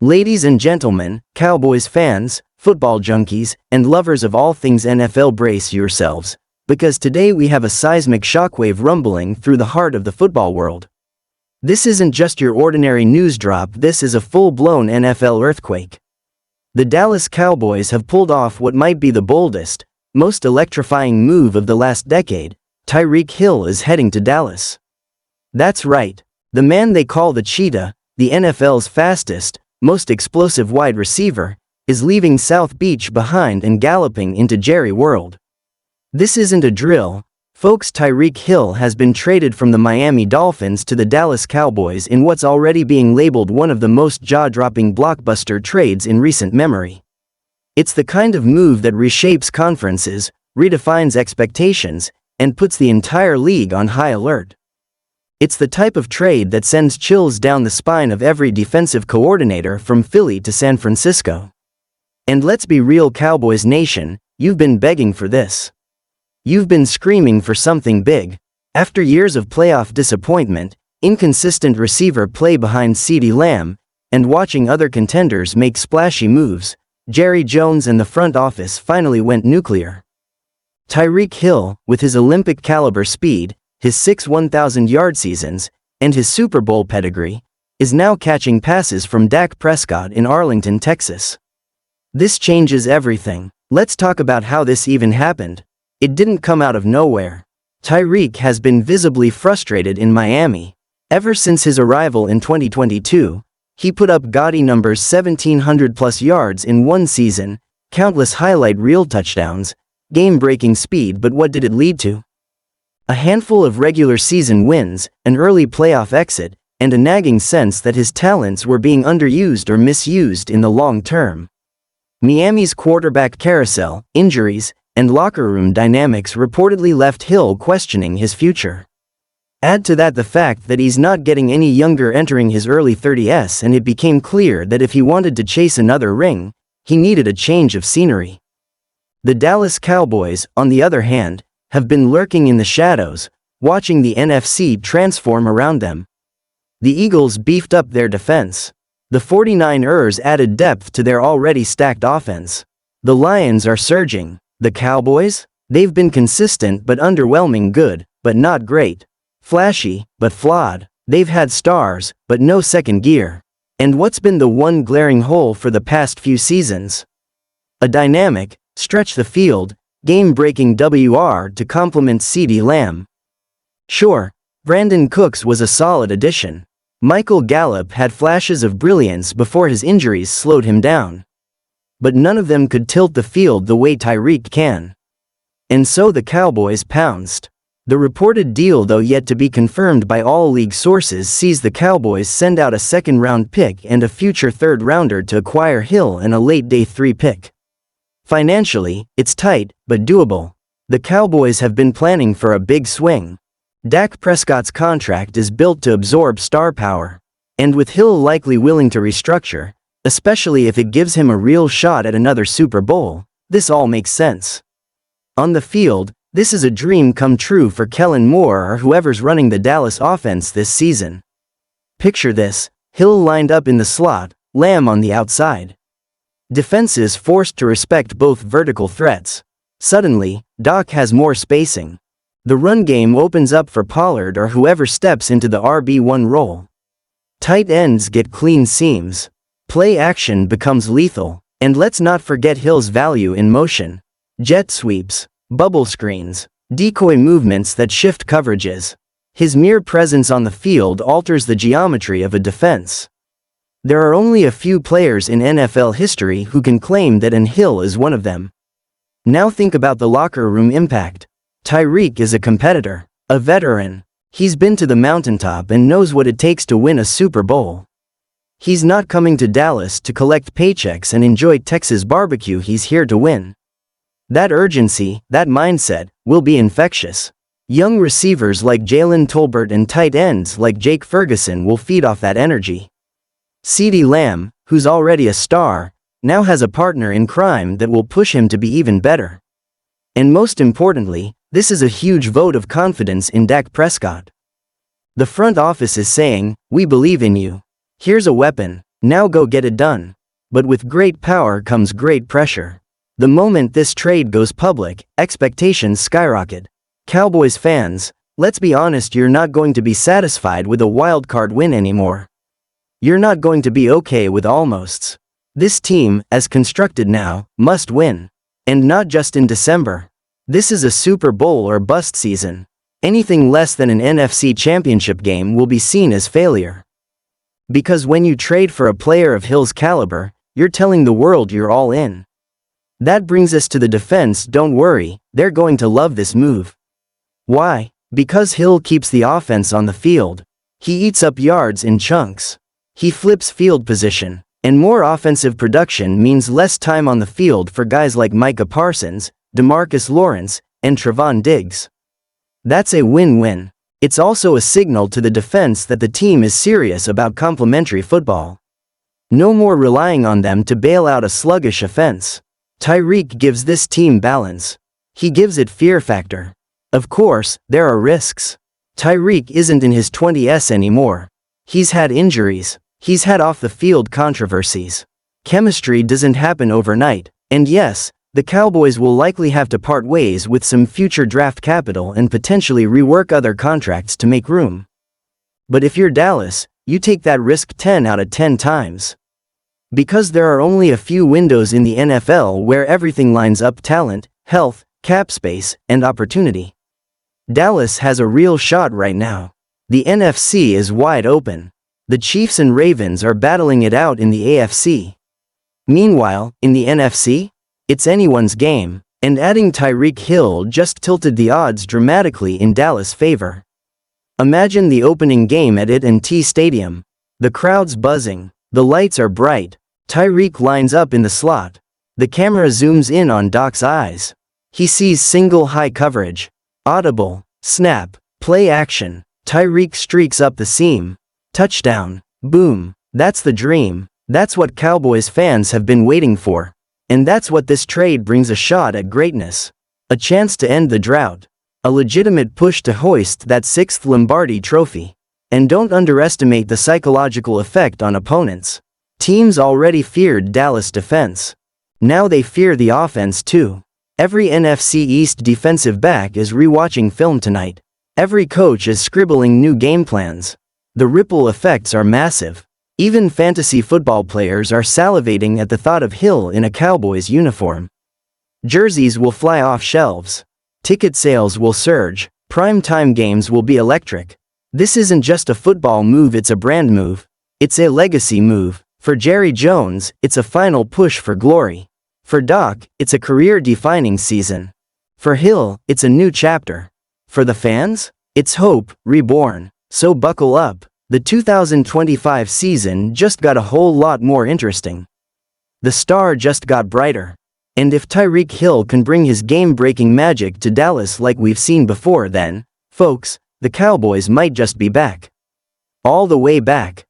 Ladies and gentlemen, Cowboys fans, football junkies, and lovers of all things NFL, brace yourselves, because today we have a seismic shockwave rumbling through the heart of the football world. This isn't just your ordinary news drop, this is a full-blown NFL earthquake. The Dallas Cowboys have pulled off what might be the boldest, most electrifying move of the last decade. Tyreek Hill is heading to Dallas. That's right, the man they call the Cheetah, the NFL's fastest, most explosive wide receiver, is leaving South Beach behind and galloping into Jerry World. This isn't a drill, folks. Tyreek Hill has been traded from the Miami Dolphins to the Dallas Cowboys in what's already being labeled one of the most jaw-dropping blockbuster trades in recent memory. It's the kind of move that reshapes conferences, redefines expectations, and puts the entire league on high alert. It's the type of trade that sends chills down the spine of every defensive coordinator from Philly to San Francisco. And let's be real, Cowboys Nation, you've been begging for this. You've been screaming for something big. After years of playoff disappointment, inconsistent receiver play behind CeeDee Lamb, and watching other contenders make splashy moves, Jerry Jones and the front office finally went nuclear. Tyreek Hill, with his Olympic-caliber speed, his 6 1,000-yard seasons, and his Super Bowl pedigree, is now catching passes from Dak Prescott in Arlington, Texas. This changes everything. Let's talk about how this even happened. It didn't come out of nowhere. Tyreek has been visibly frustrated in Miami. Ever since his arrival in 2022, he put up gaudy numbers: 1,700+ yards in one season, countless highlight reel touchdowns, game-breaking speed. But what did it lead to? A handful of regular season wins, an early playoff exit, and a nagging sense that his talents were being underused or misused in the long term. Miami's quarterback carousel, injuries, and locker room dynamics reportedly left Hill questioning his future. Add to that the fact that he's not getting any younger, entering his early 30s, and it became clear that if he wanted to chase another ring, he needed a change of scenery. The Dallas Cowboys, on the other hand, have been lurking in the shadows, watching the NFC transform around them. The Eagles beefed up their defense. The 49ers added depth to their already stacked offense. The Lions are surging. The Cowboys? They've been consistent but underwhelming, good, but not great. Flashy, but flawed. They've had stars, but no second gear. And what's been the one glaring hole for the past few seasons? A dynamic, stretch the field, game-breaking WR to complement CeeDee Lamb. Sure, Brandon Cooks was a solid addition. Michael Gallup had flashes of brilliance before his injuries slowed him down. But none of them could tilt the field the way Tyreek can. And so the Cowboys pounced. The reported deal, though yet to be confirmed by all league sources, sees the Cowboys send out a second-round pick and a future third-rounder to acquire Hill and a late day 3 pick. Financially, it's tight, but doable. The Cowboys have been planning for a big swing. Dak Prescott's contract is built to absorb star power. And with Hill likely willing to restructure, especially if it gives him a real shot at another Super Bowl, this all makes sense. On the field, this is a dream come true for Kellen Moore or whoever's running the Dallas offense this season. Picture this: Hill lined up in the slot, Lamb on the outside. Defenses forced to respect both vertical threats. Suddenly, Doc has more spacing. The run game opens up for Pollard or whoever steps into the RB1 role. Tight ends get clean seams. Play action becomes lethal. And let's not forget Hill's value in motion. Jet sweeps, bubble screens, decoy movements that shift coverages. His mere presence on the field alters the geometry of a defense. There are only a few players in NFL history who can claim that, and Hill is one of them. Now think about the locker room impact. Tyreek is a competitor, a veteran. He's been to the mountaintop and knows what it takes to win a Super Bowl. He's not coming to Dallas to collect paychecks and enjoy Texas barbecue. He's here to win. That urgency, that mindset, will be infectious. Young receivers like Jalen Tolbert and tight ends like Jake Ferguson will feed off that energy. CeeDee Lamb, who's already a star, now has a partner in crime that will push him to be even better. And most importantly, this is a huge vote of confidence in Dak Prescott. The front office is saying, "We believe in you. Here's a weapon. Now go get it done. But with great power comes great pressure. The moment this trade goes public, expectations skyrocket. Cowboys fans, let's be honest, you're not going to be satisfied with a wildcard win anymore. You're not going to be okay with almosts. This team, as constructed now, must win. And not just in December. This is a Super Bowl or bust season. Anything less than an NFC championship game will be seen as failure. Because when you trade for a player of Hill's caliber, you're telling the world you're all in. That brings us to the defense. Don't worry, they're going to love this move. Why? Because Hill keeps the offense on the field. He eats up yards in chunks. He flips field position. And more offensive production means less time on the field for guys like Micah Parsons, DeMarcus Lawrence, and Trevon Diggs. That's a win-win. It's also a signal to the defense that the team is serious about complementary football. No more relying on them to bail out a sluggish offense. Tyreek gives this team balance. He gives it fear factor. Of course, there are risks. Tyreek isn't in his 20s anymore. He's had injuries. He's had off-the-field controversies. Chemistry doesn't happen overnight, and yes, the Cowboys will likely have to part ways with some future draft capital and potentially rework other contracts to make room. But if you're Dallas, you take that risk 10 out of 10 times. Because there are only a few windows in the NFL where everything lines up: talent, health, cap space, and opportunity. Dallas has a real shot right now. The NFC is wide open. The Chiefs and Ravens are battling it out in the AFC. Meanwhile, in the NFC, it's anyone's game, and adding Tyreek Hill just tilted the odds dramatically in Dallas' favor. Imagine the opening game at IT Stadium. The crowd's buzzing, the lights are bright, Tyreek lines up in the slot. The camera zooms in on Doc's eyes. He sees single high coverage, audible, snap, play action. Tyreek streaks up the seam. Touchdown. Boom. That's the dream. That's what Cowboys fans have been waiting for. And that's what this trade brings: a shot at greatness. A chance to end the drought. A legitimate push to hoist that 6th Lombardi trophy. And don't underestimate the psychological effect on opponents. Teams already feared Dallas' defense. Now they fear the offense too. Every NFC East defensive back is rewatching film tonight. Every coach is scribbling new game plans. The ripple effects are massive. Even fantasy football players are salivating at the thought of Hill in a Cowboys uniform. Jerseys will fly off shelves. Ticket sales will surge. Prime-time games will be electric. This isn't just a football move, it's a brand move. It's a legacy move. For Jerry Jones, it's a final push for glory. For Doc, it's a career-defining season. For Hill, it's a new chapter. For the fans, it's hope reborn. So buckle up. The 2025 season just got a whole lot more interesting. The star just got brighter. And if Tyreek Hill can bring his game-breaking magic to Dallas like we've seen before, then, folks, the Cowboys might just be back. All the way back.